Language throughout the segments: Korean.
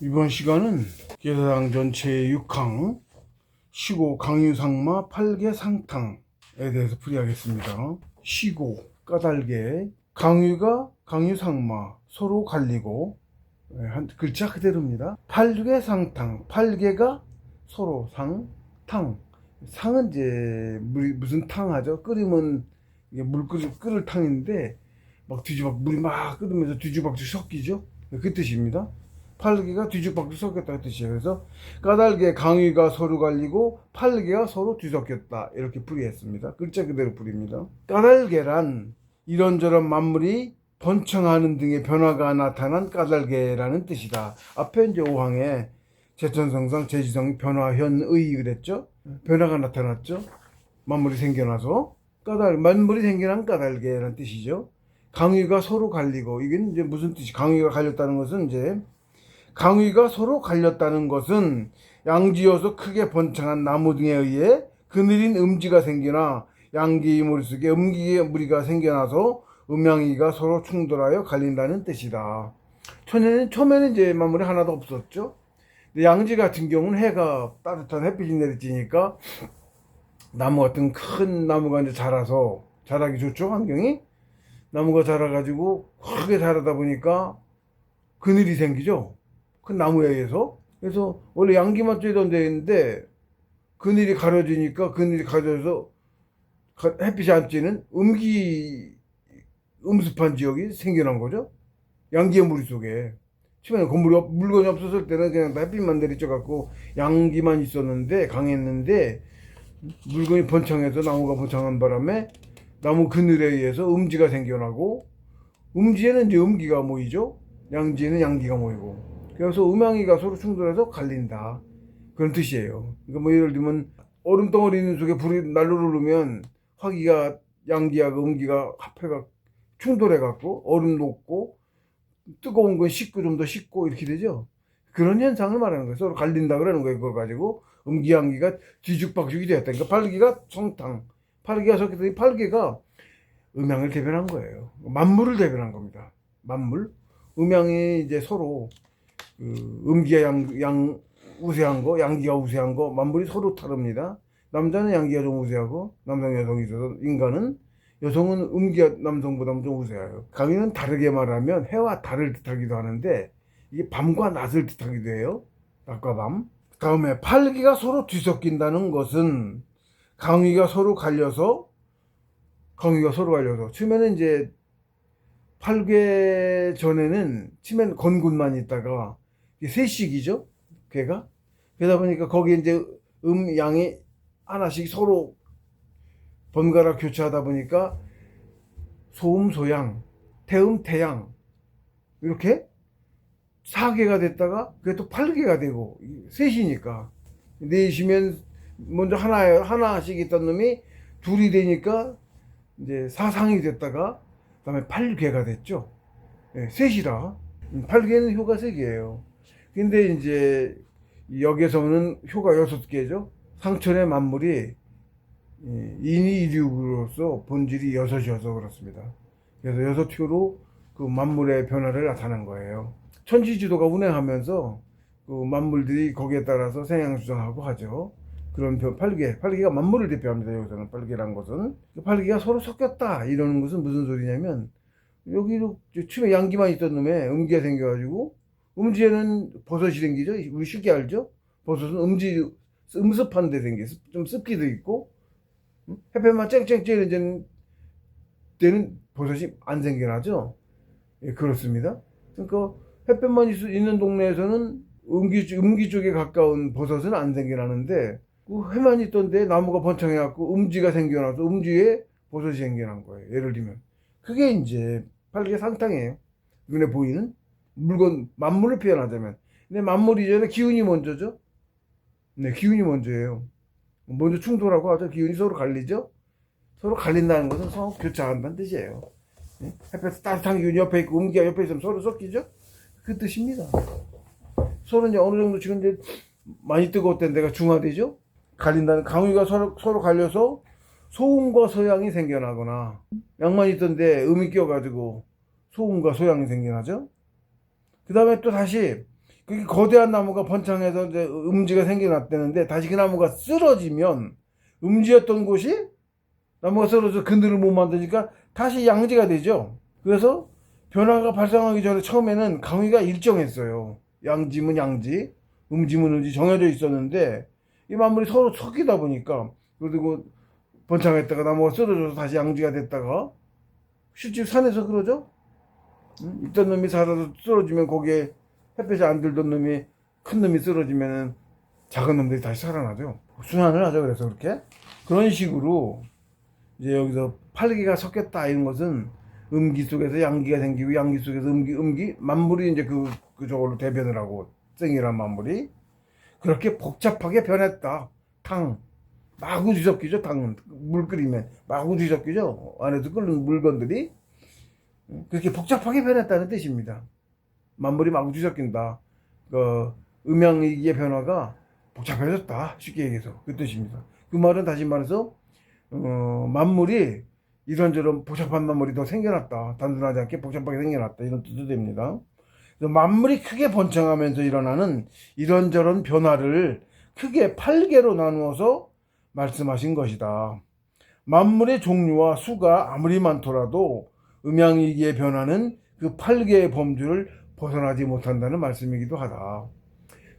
이번 시간은 계사상 전체 6항 시고 강유상마 팔계상탕에 대해서 풀이하겠습니다. 시고 까닭에 강유가 강유상마 서로 갈리고 한 글자 그대로입니다. 팔계상탕 팔계가 서로 탕 상은 이제 무슨 탕 하죠? 끓이면 이게 물 끓을 탕인데 막 물이 막 끓으면서 뒤죽박죽 섞이죠? 그 뜻입니다. 팔개가 뒤죽박죽 섞였다는 뜻이에요. 그래서 까닭에 강위가 서로 갈리고 팔개가 서로 뒤섞였다 이렇게 풀이했습니다. 글자 그대로 풀입니다. 까닭에란 이런저런 만물이 번창하는 등의 변화가 나타난 까닭에라는 뜻이다. 앞에 이제 5항에 제천성상 제지성이 변화현의 그랬죠. 변화가 나타났죠. 만물이 생겨나서 만물이 생겨난 까닭에라는 뜻이죠. 강위가 서로 갈리고 이게 이제 무슨 뜻이? 강위가 갈렸다는 것은 이제 강위가 서로 갈렸다는 것은 양지여서 크게 번창한 나무 등에 의해 그늘인 음지가 생겨나 양기의 무리 속에 음기의 무리가 생겨나서 음양이가 서로 충돌하여 갈린다는 뜻이다. 처음에는 이제 만물이 하나도 없었죠. 근데 양지 같은 경우는 해가 따뜻한 햇빛이 내리쬐니까 나무 같은 큰 나무가 이제 자라기 좋죠, 환경이. 나무가 자라가지고 크게 자라다 보니까 그늘이 생기죠. 큰 나무에 의해서. 그래서 원래 양기만 쬐던 데인데 그늘이 가려져서 햇빛이 안 쬐는 음습한 지역이 생겨난 거죠. 양기의 무리 속에. 처음에는 물건이 없었을 때는 그냥 햇빛만 내리쬐갖고 양기만 있었는데 강했는데 물건이 번창해서 나무가 번창한 바람에 나무 그늘에 의해서 음지가 생겨나고 음지에는 이제 음기가 모이죠. 양지에는 양기가 모이고 그래서 음양이가 서로 충돌해서 갈린다 그런 뜻이에요. 그러니까 뭐 예를 들면 얼음 덩어리 있는 속에 불이 난로를 놓으면 화기가 양기하고 음기가 합해가 충돌해갖고 얼음 녹고 뜨거운 건 식고 좀 더 식고 이렇게 되죠. 그런 현상을 말하는 거예요. 서로 갈린다 그러는 거예요. 그걸 가지고 음기 양기가 뒤죽박죽이 되었다. 그러니까 팔기가 성탕 팔개가 섞였더니 팔개가 음양을 대변한 거예요. 만물을 대변한 겁니다. 만물. 음양이 이제 서로 음기가 우세한 거, 양기가 우세한 거, 만물이 서로 다릅니다. 남자는 양기가 좀 우세하고 남성 여성이 있어서 인간은 여성은 음기가 남성보다 좀 우세해요. 강의는 다르게 말하면 해와 달을 뜻하기도 하는데 이게 밤과 낮을 뜻하기도 해요. 낮과 밤. 다음에 팔기가 서로 뒤섞인다는 것은 강위가 서로 갈려서 처음에는 이제 팔괴 전에는 처음에는 건군만 있다가 세식이죠. 괴가 그러다 보니까 거기에 이제 양이 하나씩 서로 번갈아 교차하다 보니까 소음 소양 태음 태양 이렇게 4개가 됐다가 그게 또 8개가 되고 셋이니까 넷이면 먼저 하나씩 있던 놈이 둘이 되니까 이제 사상이 됐다가 그다음에 8괴가 됐죠. 네, 셋이라. 8괴는 효가 3개예요. 근데 이제 여기에서는 효가 6개죠. 상천의 만물이 인이일육으로서 본질이 6이어서 그렇습니다. 그래서 6효로 그 만물의 변화를 나타낸 거예요. 천지지도가 운행하면서 그 만물들이 거기에 따라서 생양수정하고 하죠. 그런 팔기가 만물을 대표합니다. 여기서는 팔기란 것은 팔기가 서로 섞였다 이러는 것은 무슨 소리냐면 여기도 처음에 양기만 있던 놈에 음기가 생겨가지고 음지에는 버섯이 생기죠. 우리 쉽게 알죠. 버섯은 음습한 데 좀 습기도 있고 햇볕만 쨍쨍 쬐는 데는 버섯이 안 생겨나죠. 예, 그렇습니다. 그러니까 햇볕만 있는 동네에서는 음기 쪽에 가까운 버섯은 안 생겨나는데 그 해만 있던데 나무가 번창해갖고 음지가 생겨나서 음지에 버섯이 생겨난 거예요. 예를 들면 그게 이제 팔개 상탕이에요. 눈에 보이는 물건 만물을 표현하자면. 근데 만물 이전에 기운이 먼저죠. 네, 기운이 먼저예요. 먼저 충돌하고 하죠. 기운이 서로 갈리죠. 서로 갈린다는 것은 서로 교차한다는 뜻이에요. 네? 햇볕 따뜻한 기운이 옆에 있고 음기가 옆에 있으면 서로 섞이죠. 그 뜻입니다. 서로 이제 어느 정도 지금 이제 많이 뜨거웠던 데가 중화되죠. 갈린다는 강위가 서로 갈려서 소음과 소양이 생겨나거나 양만 있던데 음이 껴가지고 소음과 소양이 생겨나죠. 그 다음에 또 다시 그 거대한 나무가 번창해서 이제 음지가 생겨났다는데 다시 그 나무가 쓰러지면 음지였던 곳이 나무가 쓰러져서 그늘을 못 만드니까 다시 양지가 되죠. 그래서 변화가 발생하기 전에 처음에는 강위가 일정했어요. 양지면 양지, 음지면 음지 정해져 있었는데 이 만물이 서로 섞이다 보니까 그리고 번창했다가 나무가 쓰러져서 다시 양지가 됐다가 실제 산에서 그러죠. 있던 놈이 살아서 쓰러지면 거기에 햇볕이 안 들던 놈이 큰 놈이 쓰러지면 작은 놈들이 다시 살아나죠. 순환을 하죠. 그래서 그렇게 그런 식으로 이제 여기서 팔기가 섞였다 이런 것은 음기 속에서 양기가 생기고 양기 속에서 음기 만물이 이제 저걸로 대변을 하고 생이란 만물이 그렇게 복잡하게 변했다. 탕 마구 뒤섞이죠. 탕은 물 끓이면 마구 뒤섞이죠. 안에서 끓는 물건들이 그렇게 복잡하게 변했다는 뜻입니다. 만물이 마구 뒤섞인다. 그 음양이기의 변화가 복잡해졌다. 쉽게 얘기해서 그 뜻입니다. 그 말은 다시 말해서 만물이 이런저런 복잡한 만물이 더 생겨났다. 단순하지 않게 복잡하게 생겨났다. 이런 뜻도 됩니다. 그래서 만물이 크게 번창하면서 일어나는 이런저런 변화를 크게 8개로 나누어서 말씀하신 것이다. 만물의 종류와 수가 아무리 많더라도 음양이기의 변화는 그 8개의 범주를 벗어나지 못한다는 말씀이기도 하다.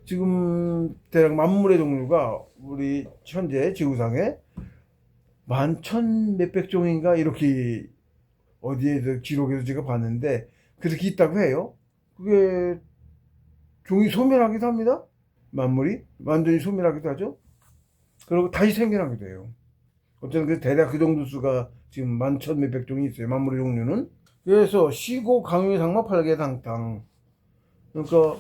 지금 대략 만물의 종류가 우리 현재 지구상에 11,000 몇백 종인가 이렇게 어디에서 기록에서 제가 봤는데 그렇게 있다고 해요. 그게 종이 소멸하기도 합니다. 만물이 완전히 소멸하기도 하죠. 그리고 다시 생겨나기도 해요. 어쨌든 그 대략 그 정도 수가 지금 11,000 몇백 종이 있어요. 만물의 종류는. 그래서 시고 강유상마 팔계상탕. 그러니까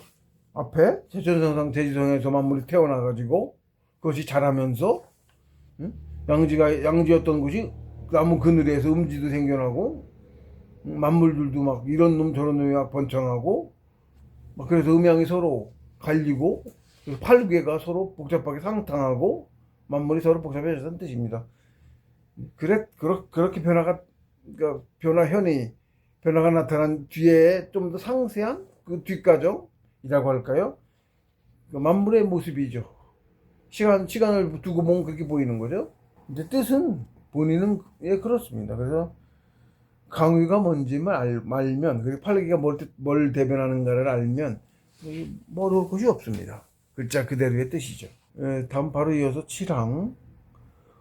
앞에 제천성상 대지성에서 만물이 태어나가지고 그것이 자라면서 양지였던 곳이 나무 그늘에서 음지도 생겨나고 만물들도 막 이런 놈 저런 놈이 막 번창하고 막 그래서 음양이 서로 갈리고 팔개가 서로 복잡하게 상탕하고 만물이 서로 복잡해졌다는 뜻입니다. 그렇게 그러니까 변화가 나타난 뒤에 좀 더 상세한 그 뒷과정이라고 할까요? 그 만물의 모습이죠. 시간을 두고 보면 그렇게 보이는 거죠. 이제 뜻은 본인은 그렇습니다. 그래서 강위가 뭔지만 알면, 그리고 팔기가 뭘 대변하는가를 알면 모를 것이 없습니다. 글자 그대로의 뜻이죠. 다음 바로 이어서 7항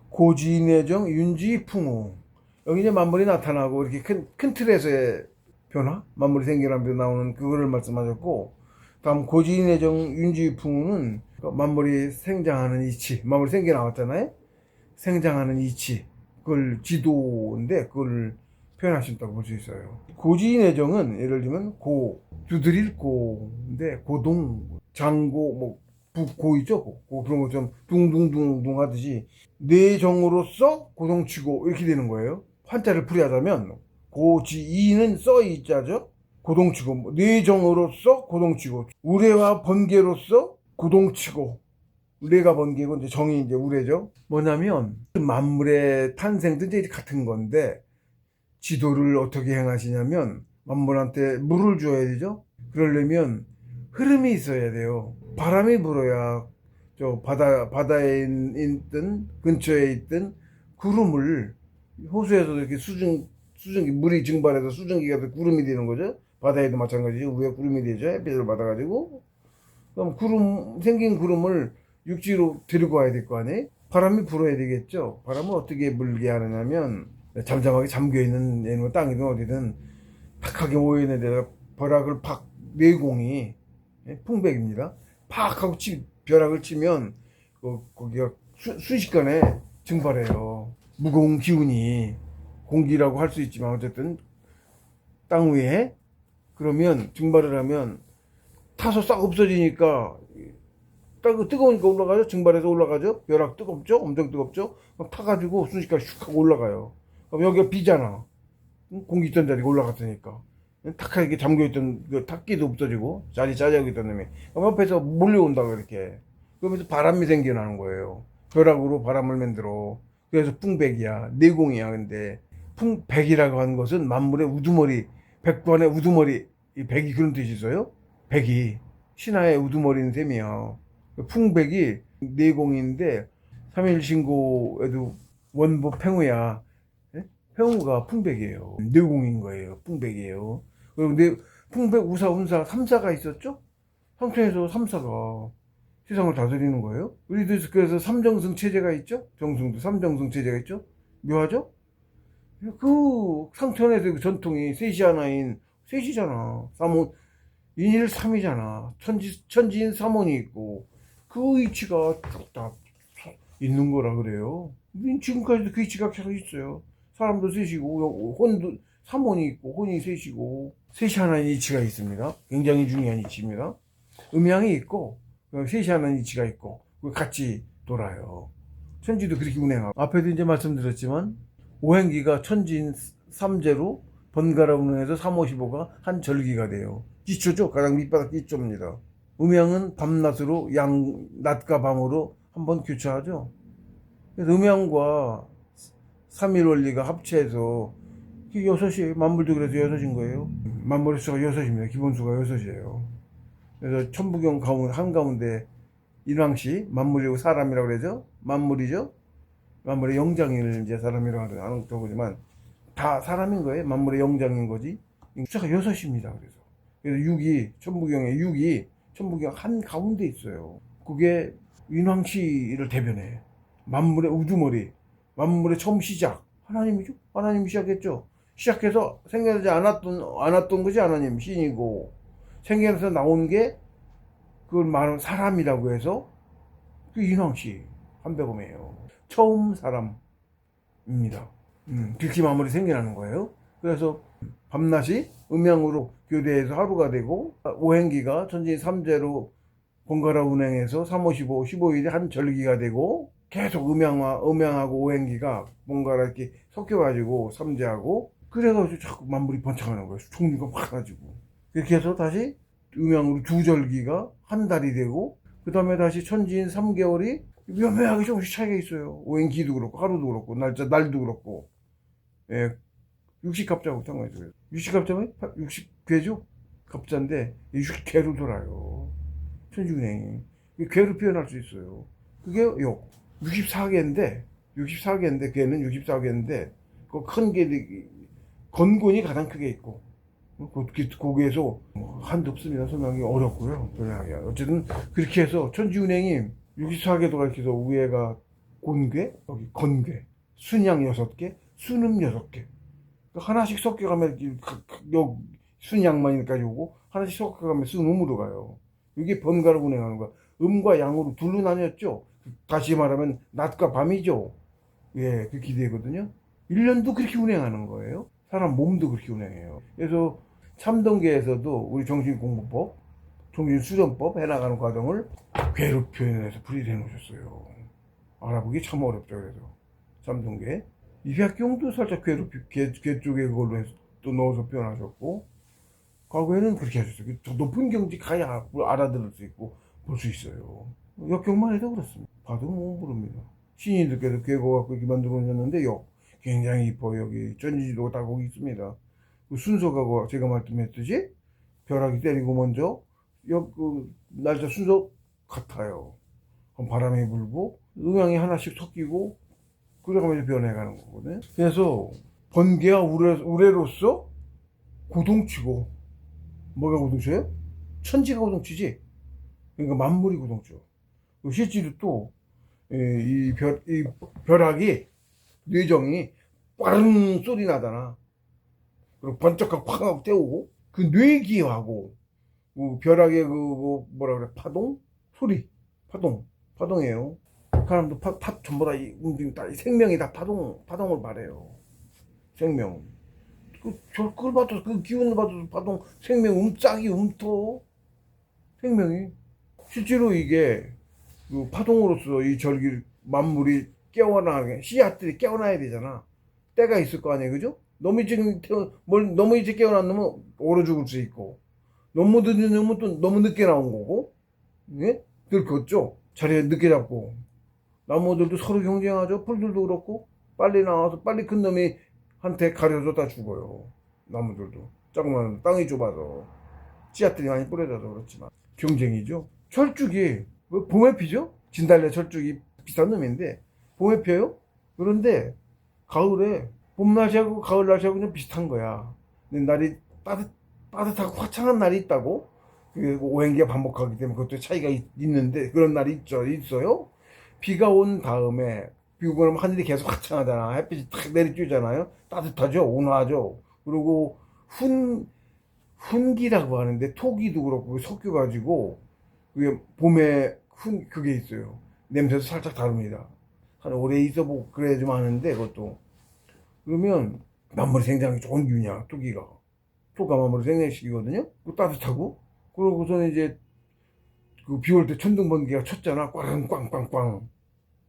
고지내정 윤지풍우. 여기 이제 만물이 나타나고 이렇게 큰 틀에서의 변화, 만물이 생겨나면서 나오는 그거를 말씀하셨고, 다음 고지내정 윤지풍우는 만물이 생장하는 이치, 만물이 생겨 나왔잖아요. 생장하는 이치, 그걸 지도인데 그걸 표현하신다고 볼 수 있어요. 고지내정은 예를 들면 두드릴 고인데 고동, 장고, 뭐 북고이죠. 그런 거 좀 둥둥둥둥 하듯이 내정으로서 고동치고 이렇게 되는 거예요. 한자를 풀이하자면 고지이는 써이자죠. 고동치고 내정으로서 고동치고 우레와 번개로서 고동치고 우레가 번개고 이제 정이 이제 우레죠. 뭐냐면 만물의 탄생도 이제 같은 건데 지도를 어떻게 행하시냐면 만물한테 물을 줘야 되죠. 그러려면 흐름이 있어야 돼요. 바람이 불어야 저 바다에 있든 근처에 있든 구름을 호수에서 이렇게 수증기 물이 증발해서 수증기가 구름이 되는 거죠. 바다에도 마찬가지죠. 위에 구름이 되죠. 햇빛을 받아가지고 그럼 생긴 구름을 육지로 데리고 와야 될 거 아니에요. 바람이 불어야 되겠죠. 바람을 어떻게 불게 하느냐면 잠잠하게 잠겨있는 얘는 땅이든 어디든 탁하게 모여있는 데다가 벼락을 팍 내공이 풍백입니다. 팍 하고 벼락을 치면 거기가 순식간에 증발해요. 무거운 기운이 공기라고 할 수 있지만 어쨌든 땅 위에 그러면 증발을 하면 타서 싹 없어지니까 뜨거우니까 올라가죠. 증발해서 올라가죠. 벼락 뜨겁죠. 엄청 뜨겁죠. 타가지고 순식간에 슉 하고 올라가요. 그럼 여기가 비잖아. 공기 있던 자리가 올라갔으니까. 탁하게 잠겨있던 그 탁기도 없어지고 자리 짜자고 있던 놈이 그럼 옆에서 몰려온다고 이렇게. 그러면서 바람이 생겨나는 거예요. 벼락으로 바람을 만들어. 그래서 풍백이야. 내공이야. 근데 풍백이라고 하는 것은 만물의 우두머리, 백관의 우두머리, 이 백이 그런 뜻이 있어요. 백이 신하의 우두머리인 셈이야. 풍백이 내공인데 3일 신고에도 원보 팽우야. 예? 팽우가 풍백이에요. 내공인 거예요. 풍백이에요. 그런데 풍백 우사 운사 3사가 있었죠? 삼천에서 3사가 세상을 다스리는 거예요. 우리도 그래서 삼정승 체제가 있죠? 정승도 삼정승 체제가 있죠? 묘하죠? 그 상천에서 그 전통이 셋이 하나인 셋이잖아. 삼원 인일 삼이잖아. 천지인 삼원이 있고 그 이치가 딱 있는 거라 그래요. 지금까지도 그 이치가 계속 있어요. 사람도 셋이고 혼도 삼원이 있고 혼이 셋이고 셋이 하나인 이치가 있습니다. 굉장히 중요한 이치입니다. 음양이 있고 셋이 하나인 이치가 있고 같이 돌아요. 천지도 그렇게 운행하고 앞에도 이제 말씀드렸지만 오행기가 천지인 삼재로 번갈아 운행해서 3, 55가 한 절기가 돼요. 기초죠. 가장 밑바닥 기초입니다. 음양은 밤낮으로 낮과 밤으로 한번 교차하죠. 그래서 음양과 3일 원리가 합체해서 6이 만물도 그래서 6인 거예요. 만물의 수가 6입니다. 기본수가 6이에요. 그래서 천부경 한가운데 인왕시 만물이고 사람이라고 그러죠. 만물이죠. 만물의 영장을 이제 사람이라고 하는 거지만 다 사람인 거예요. 만물의 영장인 거지. 숫자가 6입니다. 그래서 6이 천부경에 6이 천부경 한 가운데 있어요. 그게 인왕시를 대변해. 만물의 우두머리, 만물의 처음 시작 하나님이죠. 하나님이 시작했죠. 시작해서 생겨나지 않았던 것이 하나님 신이고 생겨나서 나온 게 그걸 말하는 사람이라고 해서 그 인왕시 한백음이에요. 처음 사람입니다. 그렇게 마무리 생겨나는 거예요. 그래서 밤낮이 음양으로 교대해서 하루가 되고 오행기가 천지 삼재로 번갈아 운행해서 3, 5, 15, 15일이 한 절기가 되고 계속 음양하고 오행기가 번갈아 이렇게 섞여가지고 삼재하고 그래가지고 자꾸 만물이 번창하는 거예요. 종류가 확 가지고 그렇게 해서 다시 음양으로 두 절기가 한 달이 되고 그 다음에 다시 천지인 3개월이 묘묘하게 조금씩 차이가 있어요. 오행기도 그렇고 하루도 그렇고 날도 그렇고 예, 육식갑자하고 상관있어요. 육식갑자는 60괴죠? 갑자인데 60괴로 돌아요. 천지운행이 괴로 표현할 수 있어요. 그게 64개인데 괴는 64개인데 그 큰 개 건곤이 가장 크게 있고 거기에서 한도 없습니다. 설명하기 어렵고요. 변하게 어쨌든 그렇게 해서 천지운행이 64개도가 이렇게 해서 위에가 곤괴, 여기 건괴, 순양 6개, 순음 6개. 하나씩 섞여가면 순양만 여기까지 오고 하나씩 섞여가면 순음으로 가요. 이게 번갈아 운행하는 거야. 음과 양으로 둘로 나뉘었죠. 다시 말하면 낮과 밤이죠. 예, 그렇게 되거든요. 1년도 그렇게 운행하는 거예요. 사람 몸도 그렇게 운행해요. 그래서 참동계에서도 우리 정신공부법, 정신수련법 해나가는 과정을 괴로 표현해서 풀이해 놓으셨어요. 알아보기 참 어렵죠. 그래서 참동계 입약경도 살짝 괴 쪽에 그걸로 해서 또 넣어서 표현하셨고 과거에는 그렇게 하셨어요. 더 높은 경지 가야 알아들을 수 있고 볼 수 있어요. 역경만 해도 그렇습니다. 봐도 뭐 모릅니다. 신인들께서 괴고 갖고 이렇게 만들어 놓으셨는데 굉장히 이뻐요. 여기 전지지도가 다 거기 있습니다. 그 순서가 제가 말씀했듯이 벼락이 때리고 먼저 그 날짜 순서 같아요. 그럼 바람이 불고 음양이 하나씩 섞이고 그래가면서 변해가는 거거든요. 그래서 번개와 우레로서 고동치고 뭐가 고동쳐요? 천지가 고동치지. 그러니까 만물이 고동쳐. 실제로 또 이 벼락이 뇌정이 빠른 소리 나잖아. 그리고 번쩍하고 팍 하고 떼우고 그 뇌기하고 그 벼락의 뭐라 그래 파동 소리 파동이에요. 사람도 전부 다 움직임 다 생명이 다 파동을 말해요. 생명. 그걸 봐도 그 기운을 봐도 파동 생명 짝이 움터 생명이 실제로 이게 그 파동으로서 이 절기 만물이 깨어나게 씨앗들이 깨어나야 되잖아. 때가 있을 거 아니에요, 그죠? 너무 일찍 깨어났으면 얼어 죽을 수 있고 너무 늦으면 또 너무 늦게 나온 거고, 예? 그렇죠. 자리에 늦게 잡고 나무들도 서로 경쟁하죠. 풀들도 그렇고 빨리 나와서 빨리 큰 놈이 한테 가려졌다 죽어요. 나무들도 조그만 땅이 좁아서 씨앗들이 많이 뿌려져서 그렇지만 경쟁이죠. 철쭉이 봄에 피죠? 진달래 철쭉이 비싼 놈인데 봄에 펴요? 그런데 가을에 봄 날씨하고 가을 날씨하고 그냥 비슷한 거야. 근데 날이 따뜻하고 화창한 날이 있다고. 오행기가 반복하기 때문에 그것도 차이가 있는데 그런 날이 있어요. 비가 온 다음에 비 오고 나면 하늘이 계속 화창하잖아. 햇빛이 탁 내리쬐잖아요. 따뜻하죠. 온화하죠. 그리고 훈기라고 하는데 토기도 그렇고 섞여가지고 그게 봄에 그게 있어요. 냄새도 살짝 다릅니다. 한 오래 있어보고 그래야 좀 아는데 그것도. 그러면 만물이 생장하기 좋은 균이야. 토기가. 토가 만물을 생장시키거든요. 따뜻하고. 그러고서는 이제 그 비 올 때 천둥번개가 쳤잖아. 꽝꽝꽝꽝.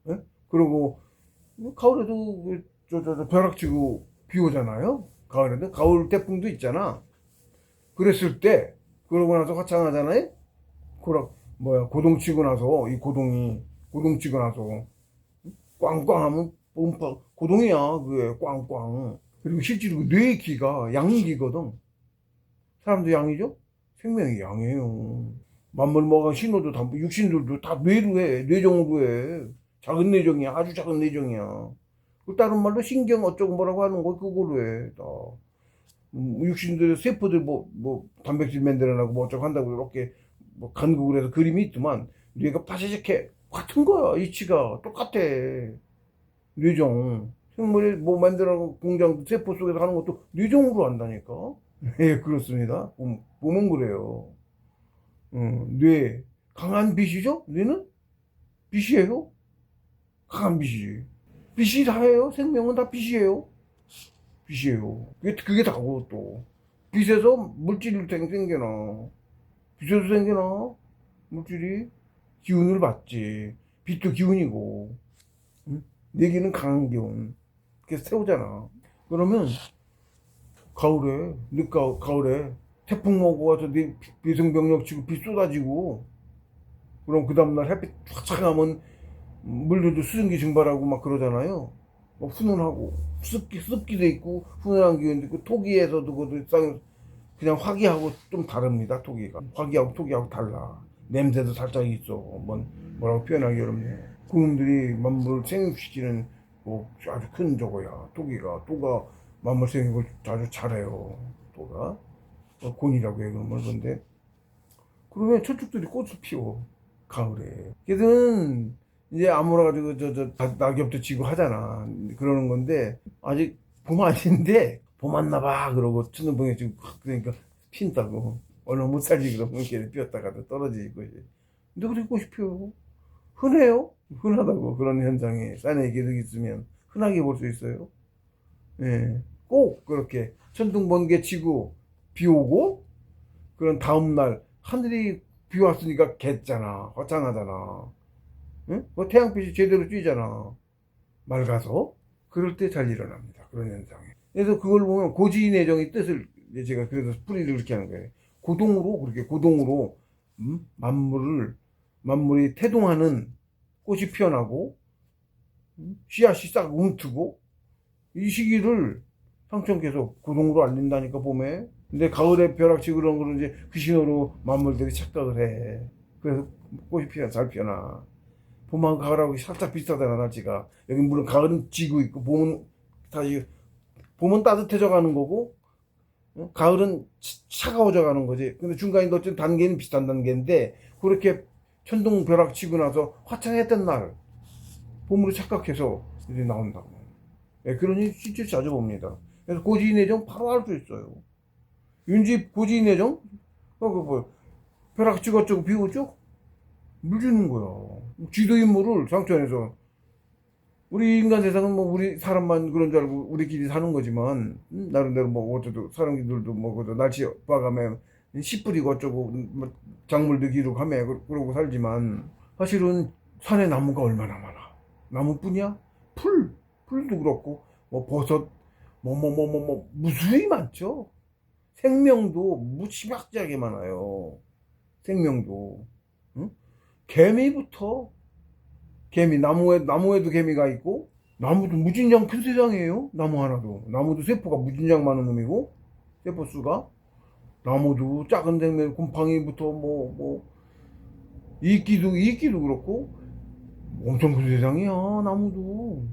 예? 그리고 가을에도 벼락치고 비 오잖아요. 가을에도 가을 태풍도 있잖아. 그랬을 때 그러고 나서 화창하잖아요. 고동치고 나서 이 고동치고 나서 꽝꽝하면 고동이야. 그게 꽝꽝. 그리고 실제로 뇌의 기가 양기거든. 사람도 양이죠. 생명이 양이에요. 만물 뭐가 신호도 다 육신들도 다 뇌로 해. 뇌종으로 해. 작은 뇌종이야. 아주 작은 뇌종이야. 그 다른 말로 신경 어쩌고 뭐라고 하는 거 그거로 해. 다. 육신들 세포들 단백질 만들어내고 뭐 어쩌고 한다고 이렇게 간국을 해서 그림이 있지만 뇌가 파시작해 같은 거야. 이치가 똑같아. 뇌종 생물이 뭐 만들어내고 공장 세포 속에서 하는 것도 뇌종으로 한다니까. 예, 그렇습니다. 보면 그래요. 뇌 강한 빛이죠. 뇌는 빛이에요. 강한 빛이. 빛이 다예요. 생명은 다 빛이에요. 빛이에요. 그게 다고 또. 빛에서 물질이 생겨나. 빛에서 생겨나. 물질이 기운을 받지. 빛도 기운이고. 응? 내기는 강한 기운. 그래서 세우잖아. 그러면 가을에 태풍 오고 와서 비승병력 치고 비 쏟아지고 그럼 그 다음날 햇빛 화창하면 물들도 수증기 증발하고 막 그러잖아요. 훈훈하고 습기도 있고 훈훈한 기운도 있고 토기에서도 그냥 화기하고 좀 다릅니다. 토기가 화기하고 토기하고 달라. 냄새도 살짝 있어. 뭐라고 표현하기 어렵네. 그놈들이 만물을 생육시키는 아주 큰 저거야. 토가 만물 생육을 아주 잘해요. 토가 곤이라고 해 그런 걸. 근데 그러면 철쭉들이 꽃을 피워 가을에. 걔들은 이제 아무래가지고 낙엽도 지고 하잖아. 그러는 건데 아직 봄 아닌데 봄 왔나봐 그러고 천둥번개 지금 그러니까 핀다고. 얼른 못 살지 그러면 걔를 피웠다가도 떨어지고. 근데 그렇게 꽃이 피워. 흔해요. 흔하다고. 그런 현상이 산에 계속 있으면 흔하게 볼 수 있어요. 예. 꼭 그렇게 천둥번개 치고 비 오고 그런 다음날 하늘이 비 왔으니까 겠잖아. 화창하잖아. 응? 태양빛이 제대로 쬐잖아. 맑아서. 그럴 때 잘 일어납니다. 그런 현상이. 그래서 그걸 보면 고지내정의 뜻을 제가 그래서 풀이를 그렇게 하는 거예요. 고동으로 만물이 태동하는 꽃이 피어나고 씨앗이 싹 움트고 이 시기를 상천께서 고동으로 알린다니까 봄에. 근데 가을에 벼락치고 그런 거는 이제 그 신호로 만물들이 착각을 해. 그래서 꽃이 잘 피어나. 봄하고 가을하고 살짝 비슷하잖아 날씨가. 여기 물론 가을은 지고 있고 봄은 따뜻해져 가는 거고 가을은 차가워져 가는 거지. 근데 중간에 어쨌든 단계는 비슷한 단계인데 그렇게 천둥 벼락 치고 나서 화창했던 날 봄으로 착각해서 이제 나온다고. 예, 그런 일 실제로 자주 봅니다. 그래서 고지내정 바로 알 수 있어요. 고지내정 벼락 찍어주고 비 오죠? 물 주는 거야. 지도인물을 상천에서. 우리 인간 세상은 우리 사람만 그런 줄 알고 우리끼리 사는 거지만 나름대로 어쩌고 사람들도 날씨 봐가면 씨 뿌리고 어쩌고 작물도 기르고하며 그러고 살지만 사실은 산에 나무가 얼마나 많아. 나무뿐이야? 풀도 그렇고 버섯 무수히 많죠. 생명도 무지막지하게 많아요. 생명도. 응? 나무에도 개미가 있고, 나무도 무진장 큰 세상이에요. 나무도 세포가 무진장 많은 놈이고, 세포 수가. 나무도 작은 생명, 곰팡이부터 이끼도 그렇고 엄청 큰 세상이야 나무도.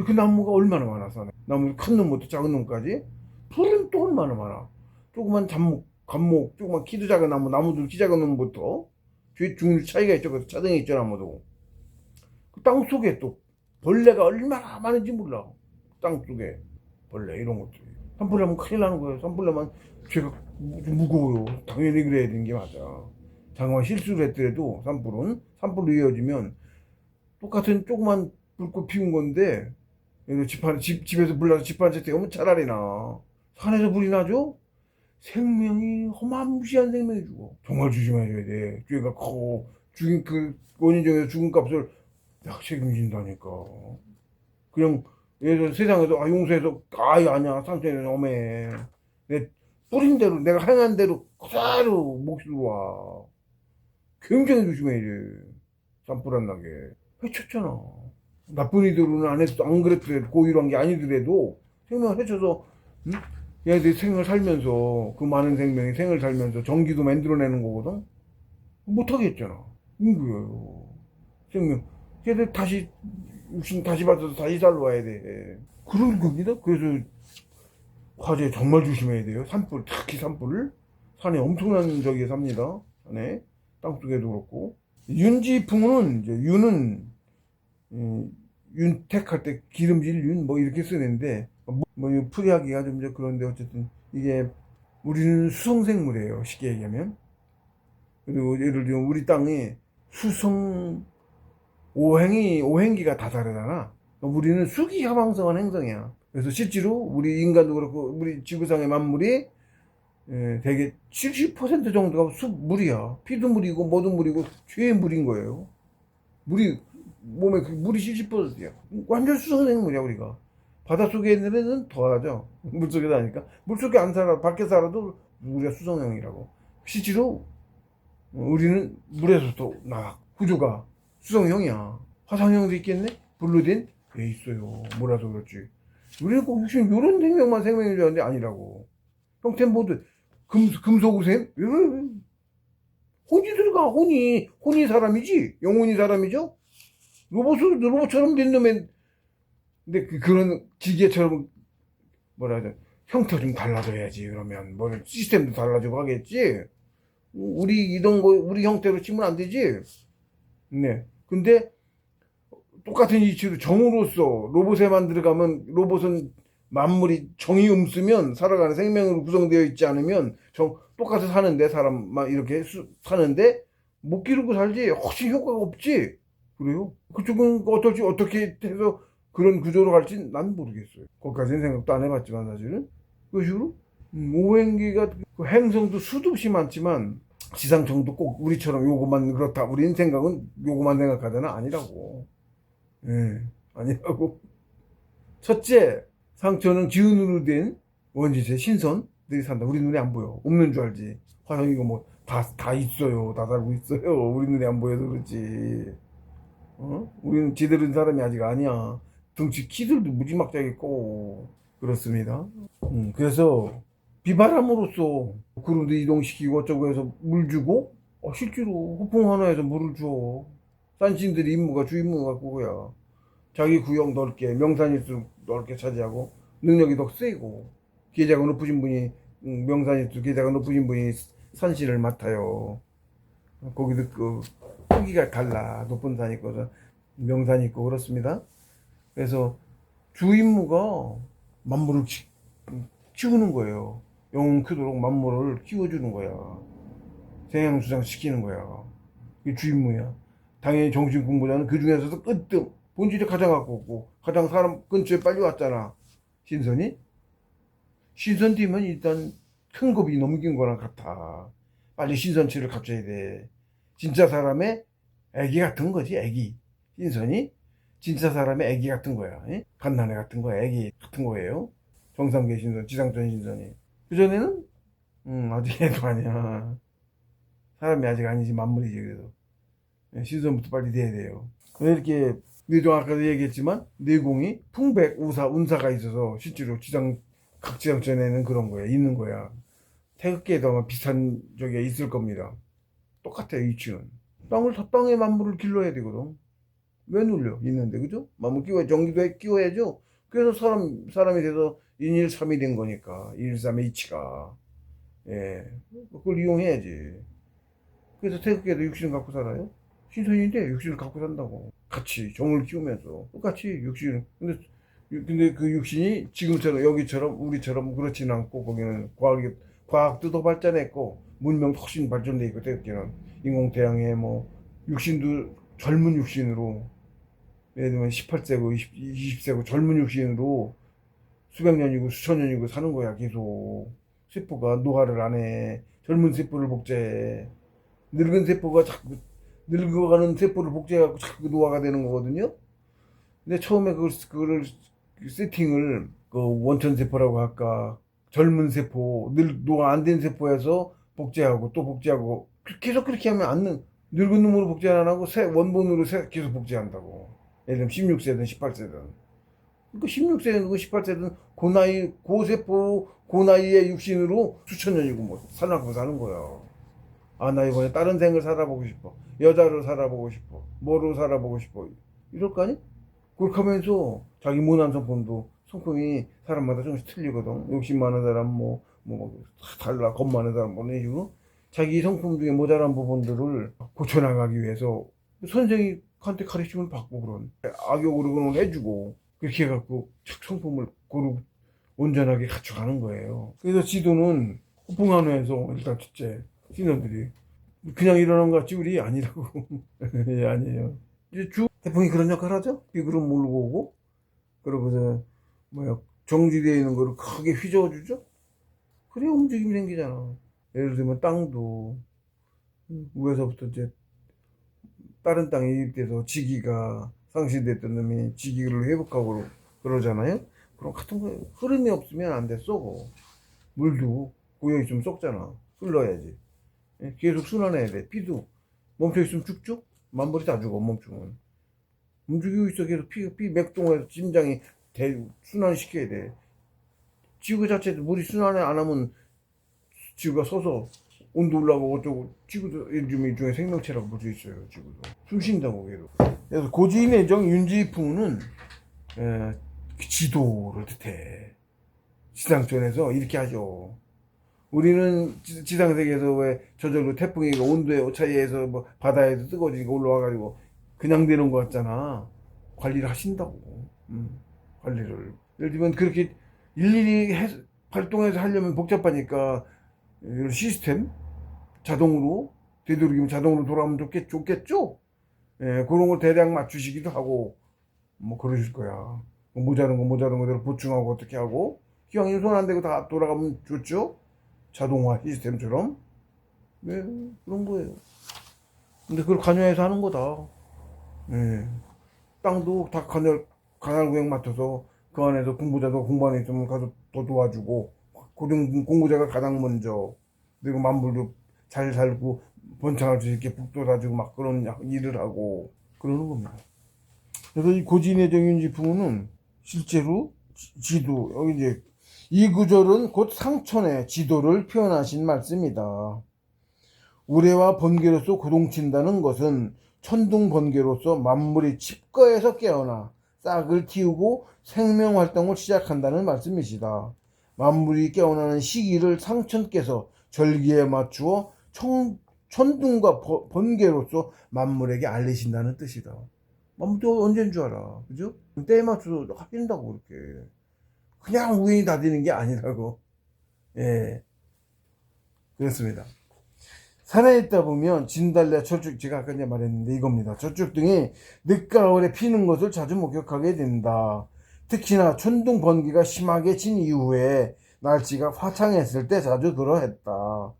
그 나무가 얼마나 많아 산에. 나무 큰 놈부터 작은 놈까지 풀은 또 얼마나 많아. 조그만 잡목 감목 조그만 키도 작은 나무들 키 작은 놈부터 종류 차이가 있죠. 그래서 차등이 있죠 나무도. 그 땅속에 또 벌레가 얼마나 많은지 몰라. 땅속에 벌레 이런 것들이. 산불 나면 큰일 나는 거예요. 산불 나면 죄가 무거워요. 당연히 그래야 되는 게 맞아. 장관 실수를 했더라도 산불로 이어지면 똑같은 조그만 불꽃 피운 건데 집에서 불 나서 집 한 채 태우면 차라리 나. 산에서 불이 나죠? 생명이 허무무시한 생명이 죽어. 정말 조심해야 돼. 죄가 커. 죽인 그 원인 중에서 죽은 값을 약 책임진다니까. 그냥 예를 들어 세상에서 용서해서 아니야 상처는 엄해. 내 뿌린 대로 내가 행한 대로 그대로 몫이 들어와. 굉장히 조심해야 돼. 산불 안 나게. 해쳤잖아. 나쁜 이들은 안 그랬더라도 고의로 한 게 아니더라도 생명을 해쳐서 응? 얘네들이 생을 살면서 그 많은 생명이 생을 살면서 전기도 만들어내는 거거든. 못하겠잖아. 거예요. 생명. 걔들 다시 육신 다시 받아서 다시 살러 와야 돼. 그런 겁니다. 그래서 화재 정말 조심해야 돼요. 산불 특히 산불 산에 엄청난 저기에 삽니다. 산에 땅속에도 그렇고. 윤지풍은 이제 윤은 윤택할 때 기름질 윤 뭐 이렇게 쓰는데 뭐 풀이하기가 좀 이제 그런데 어쨌든 이게 우리는 수성생물이에요. 쉽게 얘기하면. 그리고 예를 들면 우리 땅이 수성 오행기가 다 다르잖아. 우리는 수기하방성한 행성이야. 그래서 실제로 우리 인간도 그렇고 우리 지구상의 만물이 대개 70% 정도가 물이야. 피도 물이고 뭐도 물이고 죄의 물인 거예요. 몸에 물이 70%야. 완전 수성생물이야 우리가. 바닷속에 있는 애는 더하죠. 물속에 사니까. 물속에 안 살아 밖에 살아도 우리가 수성형이라고. 실제로 우리는 물에서도 나와. 구조가 수성형이야. 화성형도 있겠네? 불로 된? 예, 있어요. 몰라서 그렇지. 우리는 꼭 지금 요런 생명만 생명인 줄 알았는데 아니라고. 형태는 모두 금속우셈? 혼이 들어가, 혼이 사람이지? 영혼이 사람이죠? 로봇처럼 된 놈의, 근데 그런 기계처럼, 뭐라 해야 돼, 형태가 좀 달라져야지. 그러면, 시스템도 달라지고 하겠지? 우리 형태로 치면 안 되지? 네. 근데, 똑같은 이치로 정으로서 로봇에만 들어가면, 로봇은 만물이 정이 없으면, 살아가는 생명으로 구성되어 있지 않으면, 똑같이 사는데, 사람만 이렇게 사는데, 못 기르고 살지, 훨씬 효과가 없지? 그래요? 그쪽은 어떻게 해서 그런 구조로 갈지 난 모르겠어요. 거기까지는 생각도 안 해봤지만 사실은. 그 식으로 오행기가 행성도 수도 없이 많지만 지상청도 꼭 우리처럼 요것만 그렇다. 우리는 생각은 요것만 생각하잖아. 아니라고. 예, 아니라고. 첫째, 상처는 기운으로 된 원지체 신선들이 산다. 우리 눈에 안 보여. 없는 줄 알지. 화성이고 뭐 다 있어요. 다 살고 있어요. 우리 눈에 안 보여서 그렇지. 우리는 제대로 된 사람이 아직 아니야. 덩치 키들도 무지막지하게 있고 그렇습니다. 그래서 비바람으로써 구름도 이동시키고 어쩌고 해서 물 주고 실제로 허풍 하나에서 물을 줘. 산신들이 주임무가 그거야. 자기 구역 넓게 명산일수 넓게 차지하고 능력이 더 세고 계좌가 높으신 분이 명산일수 계좌가 높으신 분이 산신을 맡아요. 거기도 그 크기가 달라. 높은 산이 있고 명산이 있고 그렇습니다. 그래서 주임무가 만물을 키우는 거예요. 영혼 크도록 만물을 키워주는 거야. 생양수장 시키는 거야. 그게 주임무야. 당연히 정신 공부자는 그 중에서도 끄뜸 본질이 가장 가깝고 가장 사람 근처에 빨리 왔잖아. 신선 뒤면 일단 큰 겁이 넘긴 거랑 같아. 빨리 신선치를 갖춰야 돼. 진짜 사람의 애기 같은 거지. 애기. 신선이 진짜 사람의 애기 같은 거야. 갓난애 같은 거야. 애기 같은 거예요. 정상계 신선, 지상전 신선이. 그전에는 아직 애도 아니야. 사람이 아직 아니지. 만물이지. 그래도 신선부터 빨리 돼야 돼요. 이렇게 뇌종 아까도 얘기했지만 내공이 풍백, 우사, 운사가 있어서 실제로 각 지상전에는 그런 거야. 있는 거야. 태극기에도 아마 비슷한 적이 있을 겁니다. 똑같아요. 이치는. 땅에 만물을 길러야 되거든. 왜 눌려? 있는데, 그죠? 만물 전기도 끼워야죠. 그래서 사람이 돼서 인일삼이 된 거니까. 일삼의 이치가. 예. 그걸 이용해야지. 그래서 태극기에도 육신을 갖고 살아요? 신선인데 육신을 갖고 산다고. 같이 정을 키우면서. 똑같이 육신을. 근데 그 육신이 지금처럼, 여기처럼, 우리처럼 그렇지는 않고, 거기는 과학도 더 발전했고, 문명도 훨씬 발전돼 있고, 태극기는. 인공태양에 뭐, 육신도 젊은 육신으로, 예를 들면 18세고 20세고 젊은 육신으로 수백 년이고 수천 년이고 사는 거야, 계속. 세포가 노화를 안 해. 젊은 세포를 복제해. 늙은 세포가 자꾸, 늙어가는 세포를 복제해갖고 자꾸 노화가 되는 거거든요. 근데 처음에 그거를 세팅을, 그 원천 세포라고 할까, 젊은 세포, 노화 안 된 세포에서 복제하고 또 복제하고, 계속 그렇게 하면 늙은 놈으로 복제 안 하고 원본으로 계속 복제한다고. 예를 들면 16세든 18세든. 그러니까 16세든 18세든 고세포, 고나이의 육신으로 수천 년이고 뭐 살만큼 사는 거야. 아, 나 이번에 다른 생을 살아보고 싶어. 여자로 살아보고 싶어. 뭐로 살아보고 싶어. 이럴 거 아니? 그렇게 하면서 자기 모난 성품이 사람마다 조금씩 틀리거든. 욕심 많은 사람, 달라, 겁 많은 사람, 뭐, 이런 식으로. 자기 성품 중에 모자란 부분들을 고쳐나가기 위해서 선생님한테 가르침을 받고 그런. 악역으로 그런 걸 해주고. 그렇게 해갖고 성품을 온전하게 갖춰가는 거예요. 그래서 지도는 호풍한회에서 일단 첫째, 신원들이 그냥 일어난 것 같지 우리 아니라고. 예, 아니에요. 이제 태풍이 그런 역할 하죠. 비구름 몰고 오고, 그러고서 정지되어 있는 거를 크게 휘저어주죠. 그래야 움직임이 생기잖아. 예를 들면 땅도 위에서부터 이제 다른 땅에 이입돼서 지기가 상실됐던 놈이 지기를 회복하고 그러잖아요. 그럼 같은 거예요. 흐름이 없으면 안 돼, 썩어. 물도 고여있으면 썩잖아. 흘러야지. 계속 순환해야 돼. 피도 멈춰있으면 죽죠? 만벌이 다 죽어, 멈추면. 움직이고 있어. 계속 피 맥동에서 심장이 순환시켜야 돼. 지구 자체도 물이 순환을 안 하면 지구가 서서 온도 올라가고 어쩌고. 지구도 일종의 생명체라고 볼 수 있어요. 지구도 숨 쉰다고. 계속. 그래서 고지내정 윤지풍은 지도를 뜻해. 지상천에서 이렇게 하죠. 우리는 지상세계에서 왜 저절로 태풍이 온도의 오차이에서 뭐 바다에서 뜨거워지니까 올라와가지고 그냥 되는 것 같잖아. 관리를 하신다고. 관리를. 예를 들면 그렇게 일일이 활동해서 하려면 복잡하니까 이런 시스템 자동으로 되도록이면 자동으로 돌아가면 좋겠죠. 예, 그런 걸 대략 맞추시기도 하고 뭐 그러실 거야. 모자른 거대로 보충하고 어떻게 하고 기왕이면 손 안 대고 다 돌아가면 좋죠. 자동화 시스템처럼. 네, 그런 거예요. 근데 그걸 관여해서 하는 거다. 네. 땅도 다 관할 구역 맡아서 그 안에서 공부자도 공부하는 있으면 가서 더 도와주고, 공부자가 가장 먼저, 그리고 만물도 잘 살고 번창할 수 있게 북도 다지고 막 그런 일을 하고 그러는 겁니다. 그래서 이 고지내정윤지풍은 실제로 지도, 여기 이제 이 구절은 곧 상천의 지도를 표현하신 말씀이다. 우레와 번개로서 고동친다는 것은 천둥 번개로서 만물이 칩거에서 깨어나 싹을 틔우고 생명활동을 시작한다는 말씀이시다. 만물이 깨어나는 시기를 상천께서 절기에 맞추어 천둥과 번개로서 만물에게 알리신다는 뜻이다. 만물도 언제인 줄 알아. 그죠? 때에 맞춰서 하긴다고 그렇게. 그냥 우연히 다 되는 게 아니라고. 예. 그렇습니다. 산에 있다 보면 진달래, 철쭉, 제가 아까 말했는데 이겁니다. 철쭉 등이 늦가을에 피는 것을 자주 목격하게 된다. 특히나 천둥 번개가 심하게 친 이후에 날씨가 화창했을 때 자주 그러했다.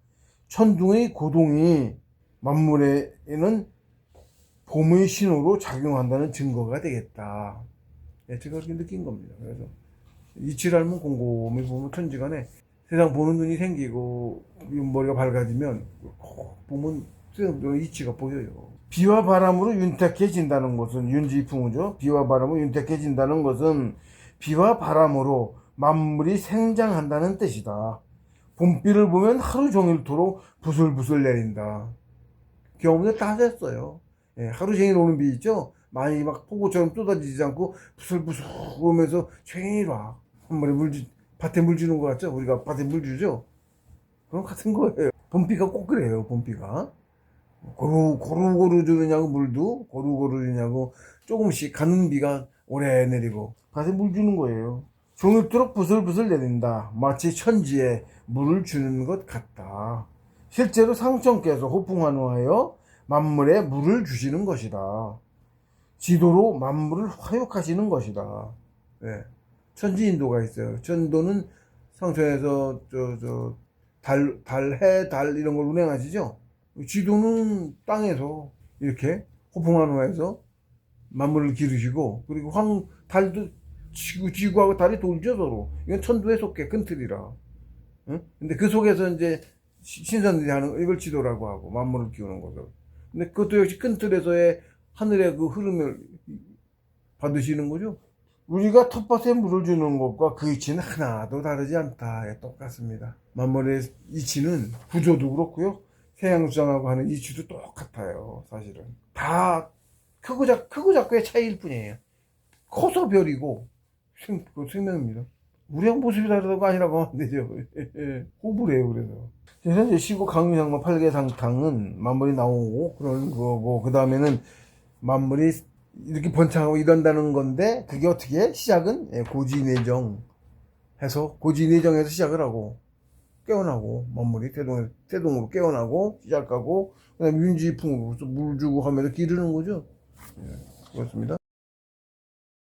천둥의 고동이 만물에는 봄의 신호로 작용한다는 증거가 되겠다. 예, 제가 그렇게 느낀 겁니다. 그래서 이치를 알면 곰곰이 보면 천지간에 세상 보는 눈이 생기고 머리가 밝아지면 보면 세상 이치가 보여요. 비와 바람으로 윤택해진다는 것은 윤지풍이죠. 비와 바람으로 윤택해진다는 것은 비와 바람으로 만물이 생장한다는 뜻이다. 봄비를 보면 하루 종일토록 부슬부슬 내린다. 경험을 다 하셨어요. 예, 하루 종일 오는 비 있죠? 많이 막 폭우처럼 쏟아지지 않고 부슬부슬 오면서 종일 와. 한 번에 밭에 물 주는 것 같죠? 우리가 밭에 물 주죠? 그런 같은 거예요. 봄비가 꼭 그래요, 봄비가. 고루고루 주느냐고 물도 고루고루 주냐고 조금씩 가는 비가 오래 내리고 밭에 물 주는 거예요. 종일토록 부슬부슬 내린다. 마치 천지에 물을 주는 것 같다. 실제로 상천께서 호풍한우하여 만물에 물을 주시는 것이다. 지도로 만물을 화육하시는 것이다. 네. 천지인도가 있어요. 천도는 상천에서 해, 달 이런 걸 운행하시죠. 지도는 땅에서 이렇게 호풍한우에서 만물을 기르시고, 그리고 달도 지구하고 달이 돌죠 서로. 이건 천도에 속해 큰 틀이라. 응? 근데 그 속에서 이제 신선들이 하는 이걸 지도라고 하고 만물을 키우는 거죠. 근데 그것도 역시 큰 틀에서의 하늘의 그 흐름을 받으시는 거죠. 우리가 텃밭에 물을 주는 것과 그 이치는 하나도 다르지 않다. 예, 똑같습니다. 만물의 이치는 구조도 그렇고요. 태양수장하고 하는 이치도 똑같아요. 사실은 다 크고 작고의 차이일 뿐이에요. 커서 별이고 생명입니다. 우리랑 모습이 다르다고 아니라고 하면 되죠. 호불해요. 그래서 이제 시고 강유상마 팔계상탕은 만물이 나오고 그런 거고, 그 다음에는 만물이 이렇게 번창하고 이런다는 건데, 그게 어떻게 시작은 고지내정 해서 고지내정에서 시작을 하고 깨어나고, 만물이 태동으로 깨어나고 시작하고, 그다음에 윤지풍으로 물 주고 하면서 기르는 거죠. 그렇습니다.